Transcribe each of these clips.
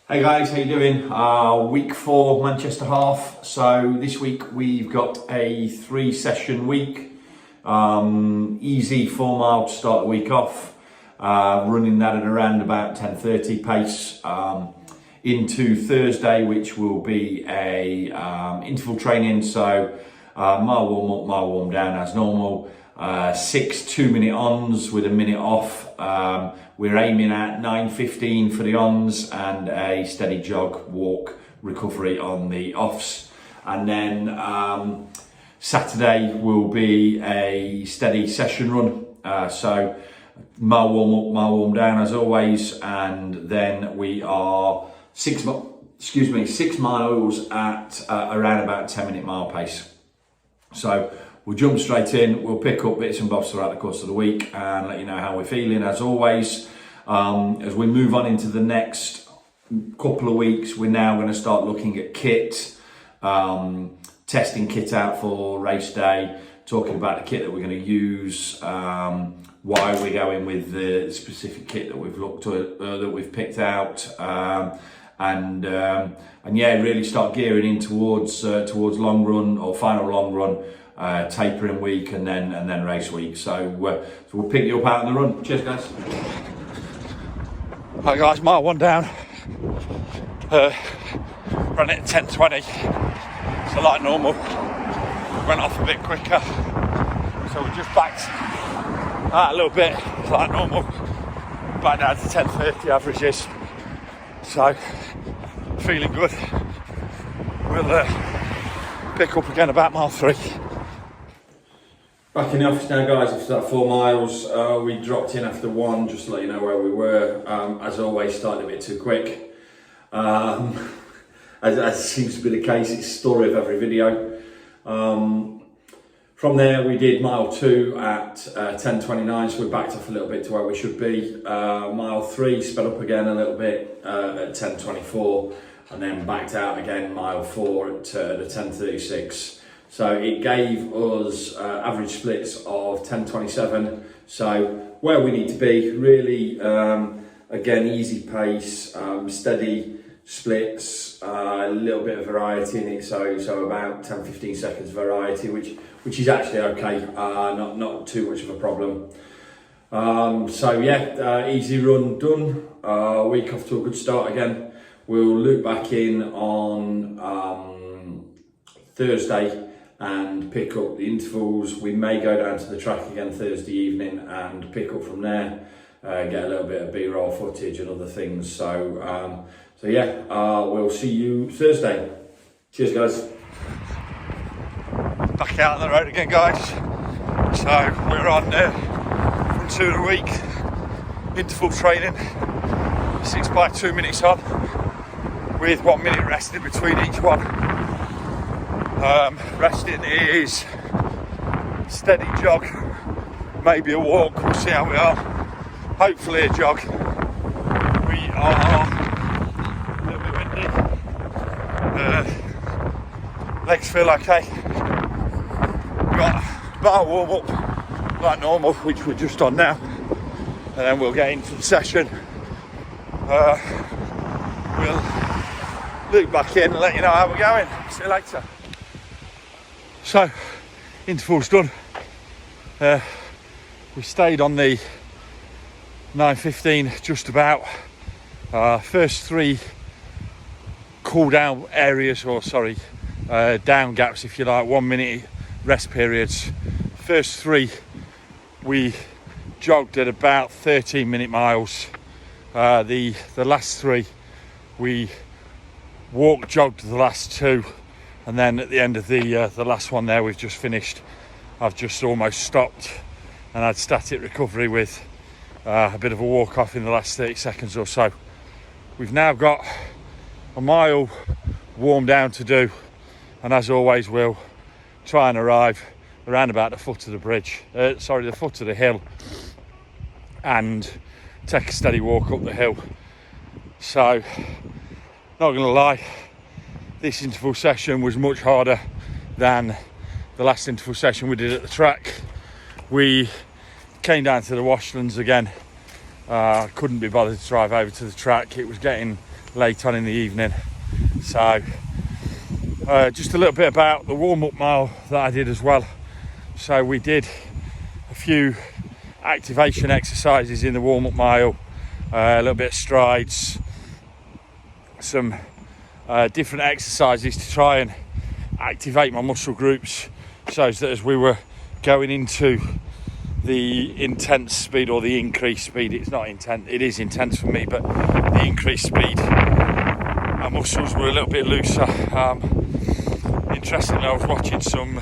Hey guys, how you doing? Week 4 Manchester half. So this week we've got a 3-session week. Easy 4 mile to start the week off. Running that at around about 10:30 pace. Into Thursday, which will be a interval training. So mile warm up, mile warm down as normal. 6 2-minute ons with a minute off. We're aiming at 9:15 for the ons and a steady jog, walk, recovery on the offs. And then Saturday will be a steady session run. So mile warm up, mile warm down as always. And then we are 6 miles at around about 10-minute mile pace. So we'll jump straight in, we'll pick up bits and bobs throughout the course of the week and let you know how we're feeling as always. As we move on into the next couple of weeks, we're now going to start looking at kit, testing kit out for race day, talking about the kit that we're going to use, why we're going with the specific kit that we've looked at, that we've picked out, and yeah, really start gearing in towards long run or final long run. Tapering week and then race week. So we'll pick you up out on the run. Cheers, guys. Hi guys, mile 1 down. Ran it at 10:20. So like normal. Went off a bit quicker. So we just backed out a little bit, like normal. Back down to 10:30 averages. So feeling good. We'll pick up again about mile 3. Back in the office now, guys. After that 4 miles, we dropped in after 1, just to let you know where we were. As always, started a bit too quick. As seems to be the case, it's the story of every video. From there, we did mile 2 at 10:29, so we backed off a little bit to where we should be. Mile 3, sped up again a little bit at 10:24, and then backed out again, mile 4 at 10:36. So it gave us average splits of 10:27. So where we need to be, really, again, easy pace, steady splits, a little bit of variety in it. So about 10-15 seconds variety, which is actually okay, not too much of a problem. So yeah, easy run done. Week off to a good start again. We'll loop back in on Thursday and pick up the intervals. We may go down to the track again Thursday evening and pick up from there, get a little bit of B-roll footage and other things. So yeah, we'll see you Thursday. Cheers, guys. Back out on the road again, guys. So we're on from 2 of the week, interval training, 6 by 2 minutes on, with 1 minute rest in between each one. Resting is steady jog, maybe a walk, we'll see how we are. Hopefully a jog. We are a little bit windy. Legs feel okay. We've got mile warm up like normal, which we're just on now. And then we'll get into the session. We'll loop back in and let you know how we're going. See you later. So, interval's done. We stayed on the 9:15 just about. First 3 cool down areas, down gaps if you like, 1 minute rest periods. First 3 we jogged at about 13-minute miles. The last 3 we jogged the last 2. And then at the end of the last one there we've just finished, I've just almost stopped and had static recovery with a bit of a walk off in the last 30 seconds or so. We've now got a mile warm down to do, and as always we'll try and arrive around about the foot of the bridge, the foot of the hill, and take a steady walk up the hill. So, not gonna lie, this interval session was much harder than the last interval session we did at the track. We came down to the washlands again. Couldn't be bothered to drive over to the track. It was getting late on in the evening. So just a little bit about the warm-up mile that I did as well. So we did a few activation exercises in the warm-up mile, a little bit of strides, some different exercises to try and activate my muscle groups, so that as we were going into the intense speed, or the increased speed, it's not intense, it is intense for me, but the increased speed, our muscles were a little bit looser. Interestingly, I was watching some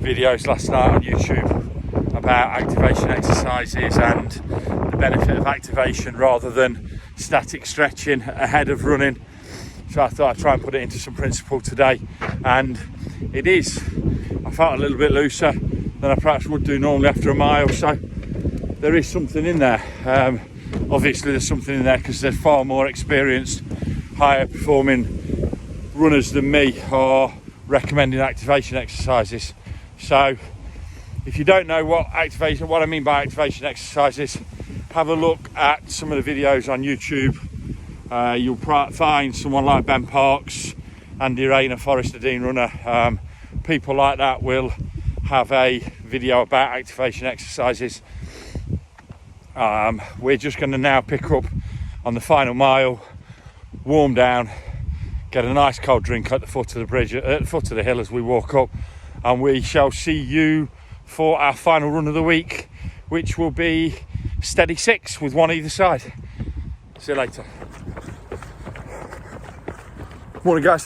videos last night on YouTube about activation exercises and the benefit of activation rather than static stretching ahead of running. So I thought I'd try and put it into some principle today, and it is. I felt a little bit looser than I perhaps would do normally after a mile, so there is something in there. Obviously there's something in there because there's far more experienced, higher performing runners than me are recommending activation exercises. So if you don't know what I mean by activation exercises, have a look at some of the videos on YouTube. You'll find someone like Ben Parks, Andy Rayner, Forrester Dean runner, people like that will have a video about activation exercises. We're just going to now pick up on the final mile, warm down, get a nice cold drink at the foot of the bridge, at the foot of the hill as we walk up, and we shall see you for our final run of the week, which will be steady 6 with one either side. See you later. Morning guys,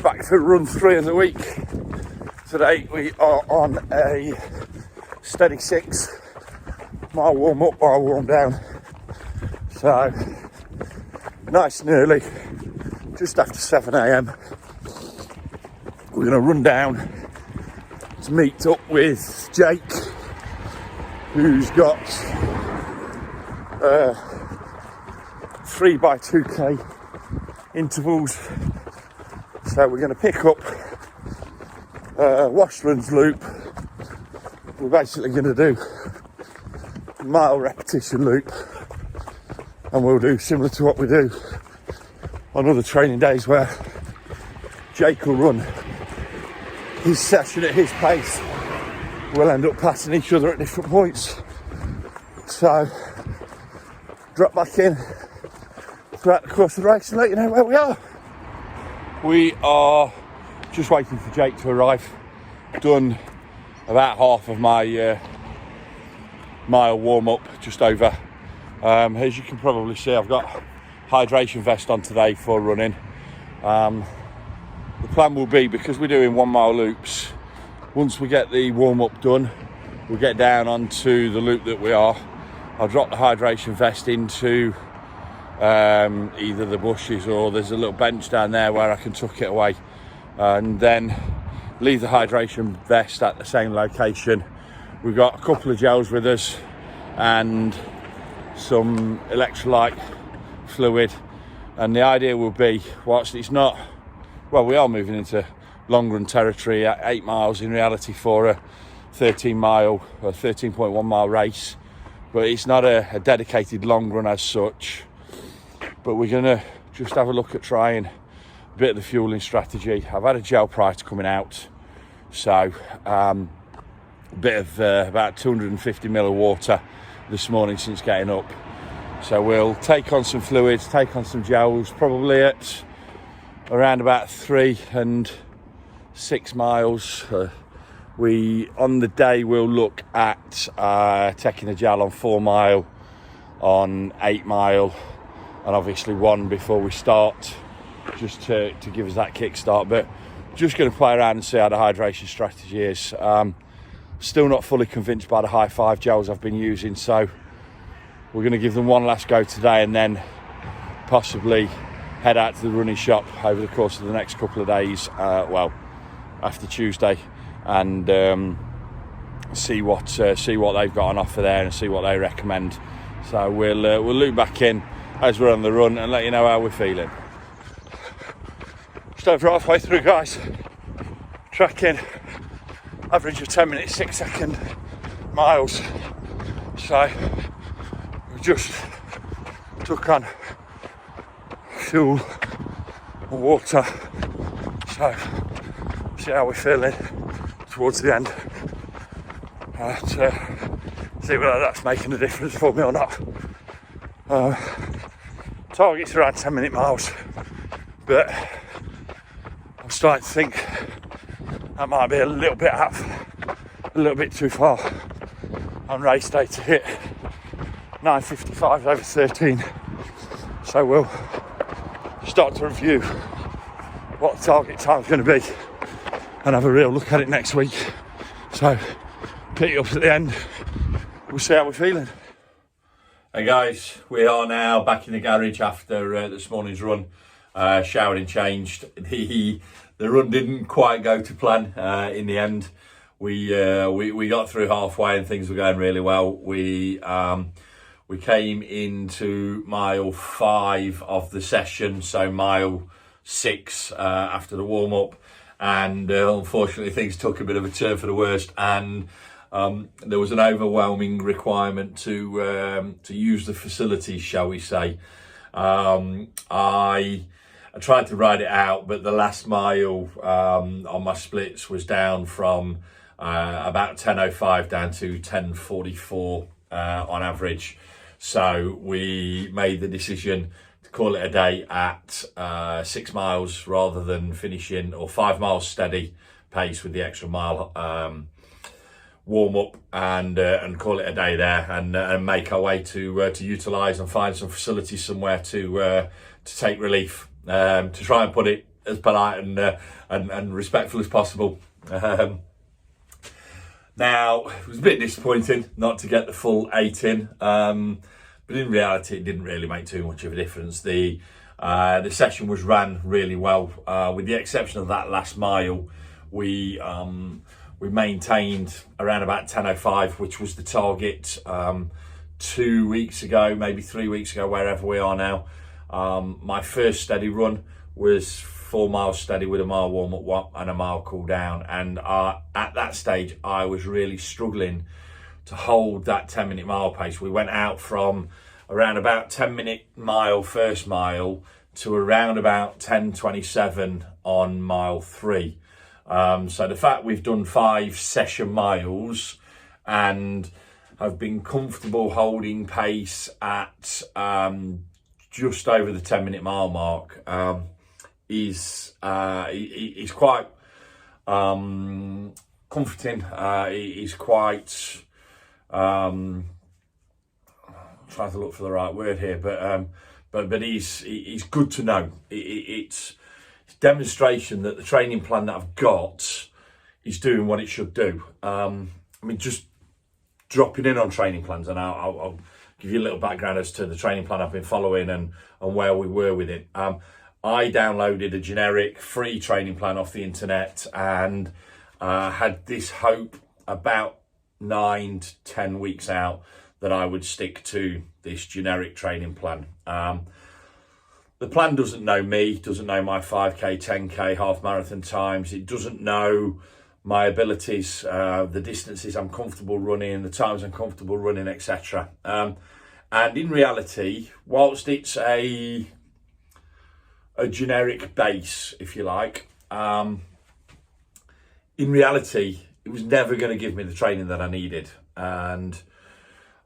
back for run 3 of the week. Today we are on a steady 6 mile warm up, mile warm down. So nice and early, just after 7 a.m. We're going to run down to meet up with Jake, who's got 3x2k intervals. So we're going to pick up Washlands loop. We're basically going to do a mile repetition loop, and we'll do similar to what we do on other training days where Jake will run his session at his pace. We'll end up passing each other at different points. So drop back in throughout the course of the race and let you know where we are. We are just waiting for Jake to arrive. Done about half of my mile warm up, just over. As you can probably see, I've got hydration vest on today for running. The plan will be, because we're doing 1 mile loops, once we get the warm up done, we'll get down onto the loop that we are. I'll drop the hydration vest into either the bushes, or there's a little bench down there where I can tuck it away, and then leave the hydration vest at the same location. We've got a couple of gels with us and some electrolyte fluid, and the idea will be, whilst it's not, well, we are moving into long run territory at 8 miles in reality for a 13.1 mile race, but it's not a dedicated long run as such. But we're going to just have a look at trying a bit of the fueling strategy. I've had a gel prior to coming out, so a bit of about 250 ml of water this morning since getting up. So we'll take on some fluids, take on some gels, probably at around about 3 and 6 miles. On the day we'll look at taking a gel on 4 mile, on 8 mile, and obviously 1 before we start, just to give us that kickstart. But just going to play around and see how the hydration strategy is. Still not fully convinced by the high 5 gels I've been using, so we're going to give them one last go today, and then possibly head out to the running shop over the course of the next couple of days, after Tuesday, and see what they've got on offer there and see what they recommend. So we'll loop back in as we're on the run and let you know how we're feeling. Just over halfway through, guys. Tracking average of 10 minutes 6 second miles. So we just took on fuel and water. So see how we're feeling towards the end. To see whether that's making a difference for me or not. Target's around 10-minute miles, but I'm starting to think that might be a little bit too far on race day to hit 9:55 over 13. So we'll start to review what the target time's going to be and have a real look at it next week. So pick it up at the end. We'll see how we're feeling. Hey guys, we are now back in the garage after this morning's run. Showered and changed. The run didn't quite go to plan in the end. We got through halfway and things were going really well. We came into mile 5 of the session, so mile 6 after the warm up, and unfortunately things took a bit of a turn for the worst, and there was an overwhelming requirement to use the facilities, shall we say. I tried to ride it out, but the last mile on my splits was down from about 10:05 down to 10:44 on average. So we made the decision to call it a day at 6 miles rather than finishing, or 5 miles steady pace with the extra mile warm up, and call it a day there, and make our way to utilise and find some facilities somewhere to take relief, to try and put it as polite and respectful as possible. Now, it was a bit disappointing not to get the full 8 in, but in reality it didn't really make too much of a difference. The session was ran really well, with the exception of that last mile. We maintained around about 10:05, which was the target 2 weeks ago, maybe 3 weeks ago, wherever we are now. My first steady run was 4 miles steady with a mile warm up and a mile cool down, and at that stage I was really struggling to hold that 10-minute mile pace. We went out from around about 10-minute mile first mile to around about 10:27 on mile 3. So the fact we've done 5 session miles and have been comfortable holding pace at just over the 10-minute mile mark is quite comforting. Is quite trying to look for the right word here, but he's good to know. It's demonstration that the training plan that I've got is doing what it should do. I mean, just dropping in on training plans, and I'll give you a little background as to the training plan I've been following and where we were with it. I downloaded a generic free training plan off the internet, and had this hope about 9 to 10 weeks out that I would stick to this generic training plan. The plan doesn't know me, doesn't know my 5k, 10k, half marathon times. It doesn't know my abilities, the distances I'm comfortable running, the times I'm comfortable running, etc. And in reality, whilst it's a generic base, if you like, in reality, it was never going to give me the training that I needed. And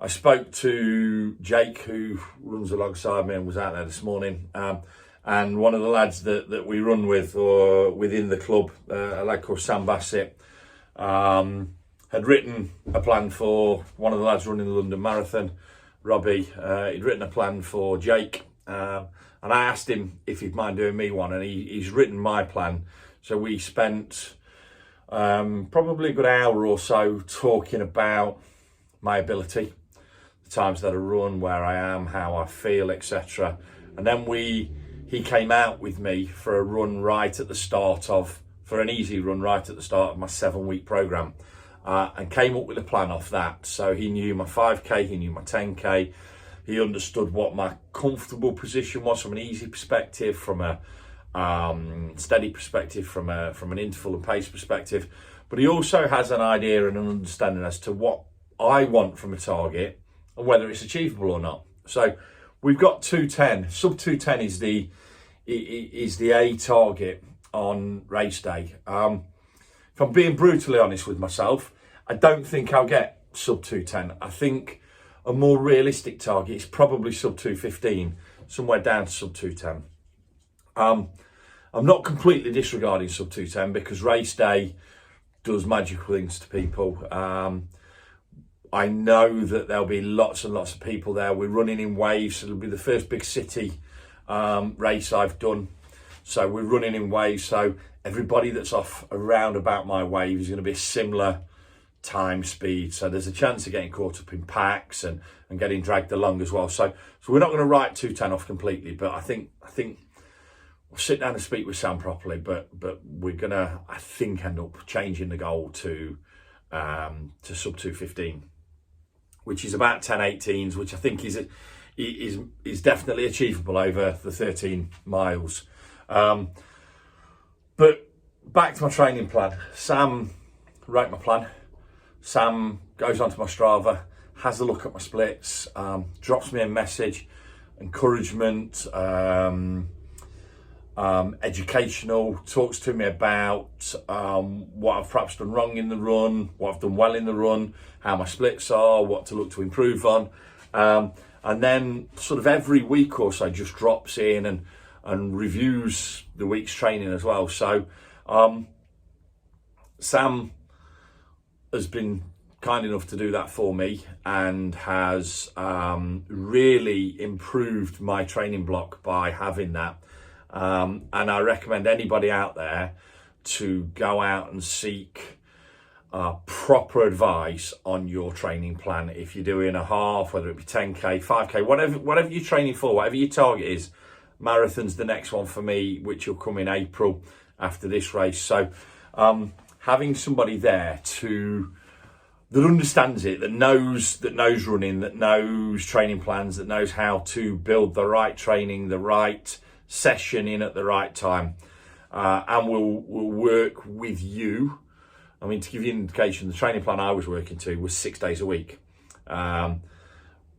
I spoke to Jake, who runs alongside me and was out there this morning, and one of the lads that we run with, or within the club, a lad called Sam Bassett, had written a plan for one of the lads running the London Marathon, Robbie. He'd written a plan for Jake, and I asked him if he'd mind doing me one, and he's written my plan. So we spent probably a good hour or so talking about my ability, times that I run, where I am, how I feel, etc. And then he came out with me for a run right at the start of, for an easy run right at the start of my 7-week program, and came up with a plan off that. So he knew my 5k, he knew my 10k, he understood what my comfortable position was from an easy perspective, from a steady perspective, from an interval and pace perspective, but he also has an idea and an understanding as to what I want from a target and whether it's achievable or not. So we've got 210. Sub 210 is the A target on race day. If I'm being brutally honest with myself, I don't think I'll get sub 210. I think a more realistic target is probably sub 215, somewhere down to sub 210. I'm not completely disregarding sub 210 because race day does magical things to people. I know that there'll be lots and lots of people there. We're running in waves. It'll be the first big city race I've done. So we're running in waves. So everybody that's off around about my wave is going to be a similar time speed. So there's a chance of getting caught up in packs and getting dragged along as well. So we're not going to write 210 off completely, but I think we'll sit down and speak with Sam properly, but we're gonna, I think, end up changing the goal to sub 215, which is about 10:18s, which I think is definitely achievable over the 13 miles. But back to my training plan. Sam wrote my plan. Sam goes onto my Strava, has a look at my splits, drops me a message, encouragement, educational, talks to me about what I've perhaps done wrong in the run, what I've done well in the run, how my splits are, what to look to improve on, and then sort of every week or so just drops in and reviews the week's training as well. So Sam has been kind enough to do that for me and has really improved my training block by having that. And I recommend anybody out there to go out and seek proper advice on your training plan. If you're doing a half, whether it be 10k, 5k, whatever you're training for, whatever your target is, marathon's the next one for me, which will come in April after this race. So having somebody there that understands it, that knows running, that knows training plans, that knows how to build the right training, the right session in at the right time, and will work with you. I mean, to give you an indication, the training plan I was working to was 6 days a week.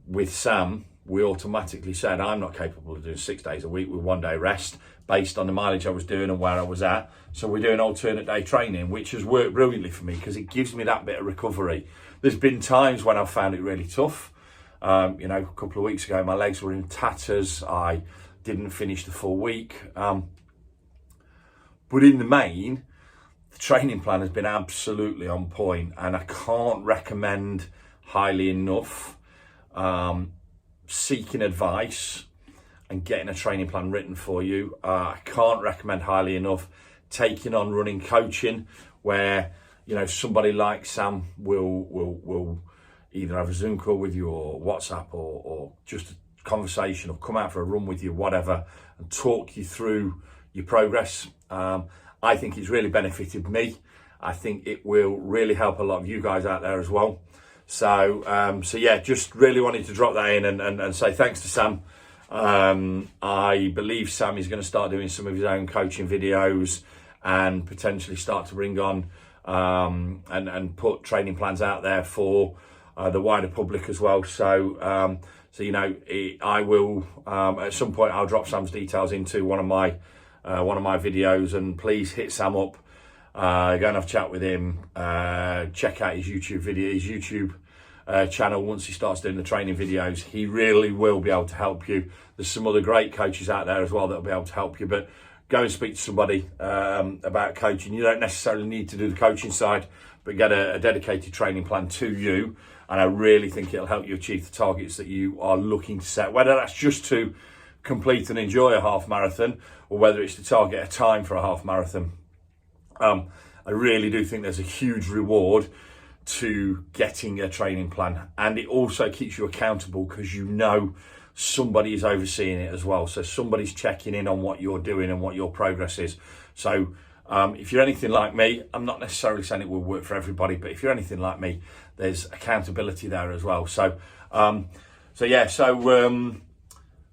With Sam, we automatically said I'm not capable of doing 6 days a week with 1 day rest based on the mileage I was doing and where I was at. So we're doing alternate day training, which has worked brilliantly for me because it gives me that bit of recovery. There's been times when I've found it really tough. A couple of weeks ago, my legs were in tatters. I didn't finish the full week. But in the main, the training plan has been absolutely on point, and I can't recommend highly enough seeking advice and getting a training plan written for you. I can't recommend highly enough taking on running coaching, where somebody like Sam will either have a Zoom call with you or WhatsApp or just a conversation, or come out for a run with you, whatever, and talk you through your progress. I think it's really benefited me. I think it will really help a lot of you guys out there as well. So yeah, just really wanted to drop that in and say thanks to Sam. I believe Sam is going to start doing some of his own coaching videos and potentially start to bring on and put training plans out there for the wider public as well. So I will at some point I'll drop Sam's details into one of my videos, and please hit Sam up. Go and have a chat with him. Check out his YouTube channel. Once he starts doing the training videos, he really will be able to help you. There's some other great coaches out there as well that will be able to help you, but go and speak to somebody about coaching. You don't necessarily need to do the coaching side, but get a dedicated training plan to you, and I really think it'll help you achieve the targets that you are looking to set, whether that's just to complete and enjoy a half marathon, or whether it's to target a time for a half marathon. I really do think there's a huge reward to getting a training plan, and it also keeps you accountable because somebody is overseeing it as well. So somebody's checking in on what you're doing and what your progress is. So if you're anything like me, I'm not necessarily saying it will work for everybody, but if you're anything like me, there's accountability there as well. So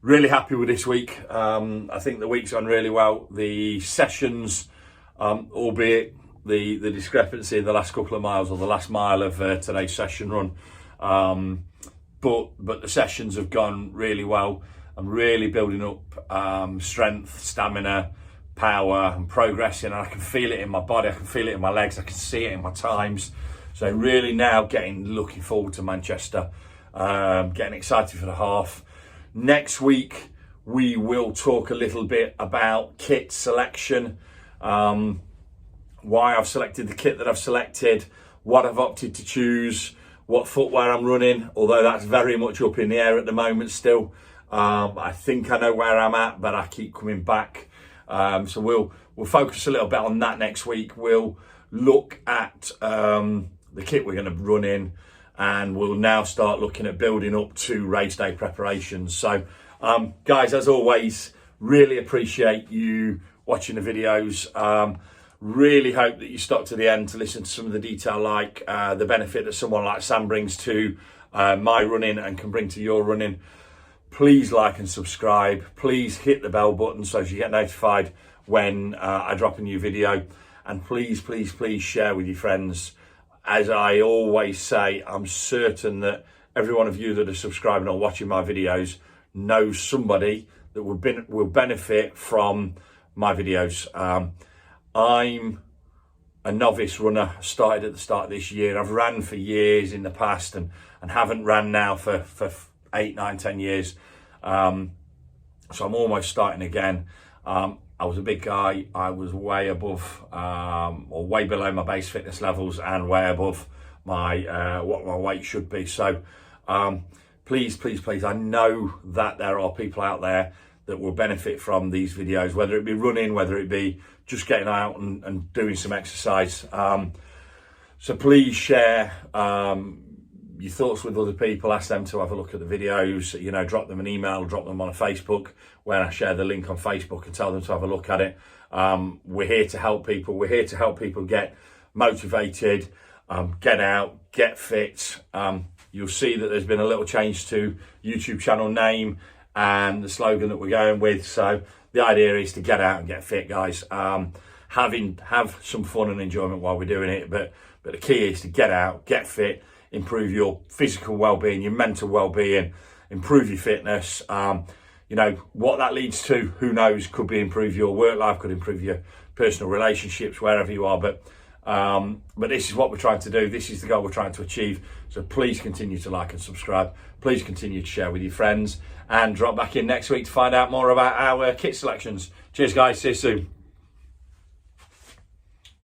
really happy with this week. I think the week's gone really well. The sessions, albeit the discrepancy in the last couple of miles, or the last mile of today's session run, but the sessions have gone really well. I'm really building up strength, stamina, power, and progressing. And I can feel it in my body, I can feel it in my legs, I can see it in my times. So really now looking forward to Manchester, getting excited for the half. Next week, we will talk a little bit about kit selection, why I've selected the kit that I've selected, what I've opted to choose, what footwear I'm running, although that's very much up in the air at the moment still. I think I know where I'm at, but I keep coming back. So we'll focus a little bit on that next week. We'll look at the kit we're going to run in, and we'll now start looking at building up to race day preparations. So guys, as always, really appreciate you watching the videos. Really hope that you stuck to the end to listen to some of the detail, like the benefit that someone like Sam brings to my running and can bring to your running. Please like and subscribe. Please hit the bell button so you get notified when I drop a new video. And please, please, please share with your friends. As I always say, I'm certain that every one of you that are subscribing or watching my videos knows somebody that will benefit from my videos. I'm a novice runner, started at the start of this year. I've ran for years in the past and haven't ran now for 8, 9, 10 years. So I'm almost starting again. I was a big guy. I was way above or way below my base fitness levels and way above my what my weight should be. So please, please, please, I know that there are people out there that will benefit from these videos, whether it be running, whether it be just getting out and doing some exercise. So please share your thoughts with other people, ask them to have a look at the videos, you know, drop them an email, drop them on a Facebook where I share the link on Facebook and tell them to have a look at it. We're here to help people. We're here to help people get motivated, get out, get fit. You'll see that there's been a little change to YouTube channel name and the slogan that we're going with. So the idea is to get out and get fit, guys. Have some fun and enjoyment while we're doing it, but the key is to get out, get fit, improve your physical well-being, your mental well-being, improve your fitness. You know, what that leads to, who knows, could be improve your work life, could improve your personal relationships, wherever you are. But this is what we're trying to do. This is the goal we're trying to achieve. So please continue to like and subscribe. Please continue to share with your friends and drop back in next week to find out more about our kit selections. Cheers, guys. See you soon.